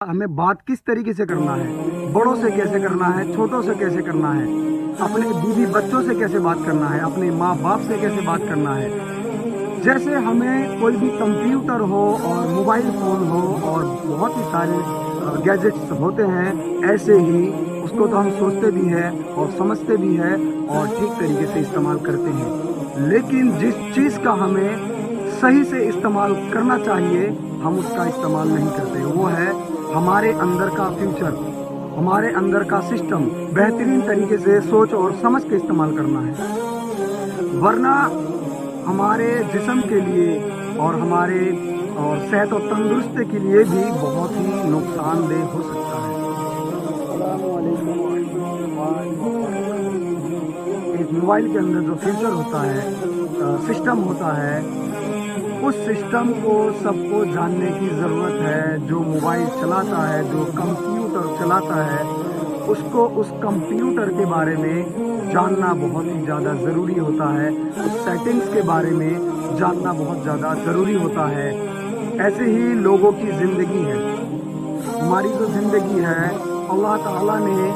हमें बात किस तरीके से करना है, बड़ों से कैसे करना है, छोटों से कैसे करना है, अपने बीवी बच्चों से कैसे बात करना है, अपने माँ बाप से कैसे बात करना है। जैसे हमें कोई भी कंप्यूटर हो और मोबाइल फ़ोन हो और बहुत ही सारे गैजेट्स होते हैं, ऐसे ही उसको तो हम सोचते भी हैं और समझते भी हैं और ठीक तरीके से इस्तेमाल करते हैं। लेकिन जिस चीज़ का हमें सही से इस्तेमाल करना चाहिए, हम उसका इस्तेमाल नहीं करते। वो है हमारे अंदर का फ्यूचर, हमारे अंदर का सिस्टम बेहतरीन तरीके से सोच और समझ के इस्तेमाल करना है, वरना हमारे जिस्म के लिए और हमारे सेहत और तंदुरुस्ती के लिए भी बहुत ही नुकसानदेह हो सकता है। एक मोबाइल के अंदर जो फीचर होता है, सिस्टम होता है, उस सिस्टम को सबको जानने की ज़रूरत है। जो मोबाइल चलाता है, जो कंप्यूटर चलाता है, उसको उस कंप्यूटर के बारे में जानना बहुत ही ज़्यादा ज़रूरी होता है। उस सेटिंग्स के बारे में जानना बहुत ज़्यादा ज़रूरी होता है। ऐसे ही लोगों की ज़िंदगी है, हमारी जो ज़िंदगी है, अल्लाह ताला ने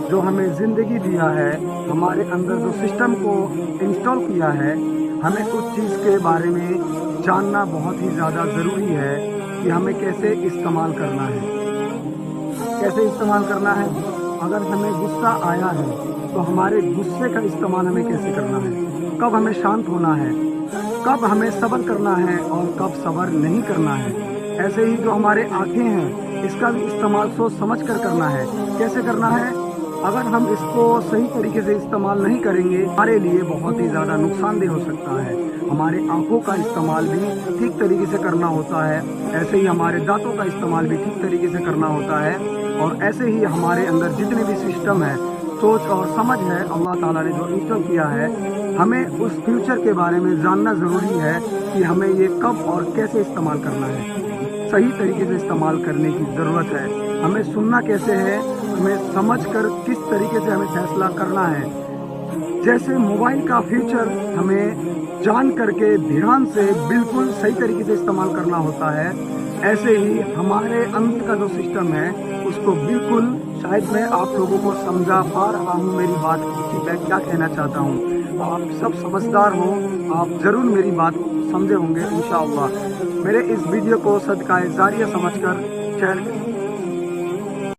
जो हमें ज़िंदगी दिया है, हमारे अंदर जो सिस्टम को इंस्टॉल किया है, हमें उस चीज़ के बारे में जानना बहुत ही ज़्यादा ज़रूरी है कि हमें कैसे इस्तेमाल करना है। कैसे इस्तेमाल करना है? अगर हमें गुस्सा आया है तो हमारे गुस्से का इस्तेमाल हमें कैसे करना है, कब हमें शांत होना है, कब हमें सब्र करना है और कब सब्र नहीं करना है। ऐसे ही जो हमारे आँखें हैं, इसका भी इस्तेमाल सोच समझ कर करना है। कैसे करना है? अगर हम इसको सही तरीके से इस्तेमाल नहीं करेंगे, हमारे लिए बहुत ही ज़्यादा नुकसानदेह हो सकता है। हमारे आँखों का इस्तेमाल भी ठीक तरीके से करना होता है, ऐसे ही हमारे दांतों का इस्तेमाल भी ठीक तरीके से करना होता है। और ऐसे ही हमारे अंदर जितने भी सिस्टम है, सोच और समझ है, अल्लाह ताला ने जो इंस्टॉल किया है, हमें उस फ्यूचर के बारे में जानना ज़रूरी है कि हमें ये कब और कैसे इस्तेमाल करना है। सही तरीके से इस्तेमाल करने की ज़रूरत है। हमें सुनना कैसे है, हमें समझकर किस तरीके से हमें फैसला करना है। जैसे मोबाइल का फ्यूचर हमें जान करके ध्यान से बिल्कुल सही तरीके से इस्तेमाल करना होता है, ऐसे ही हमारे अंदर का जो सिस्टम है, उसको बिल्कुल, शायद मैं आप लोगों को समझा पा रहा हूँ मेरी बात कि मैं क्या कहना चाहता हूँ। आप सब समझदार हो, आप ज़रूर मेरी बात समझे होंगे इंशाअल्लाह। मेरे इस वीडियो को सदका जारिया समझकर शेयर करें।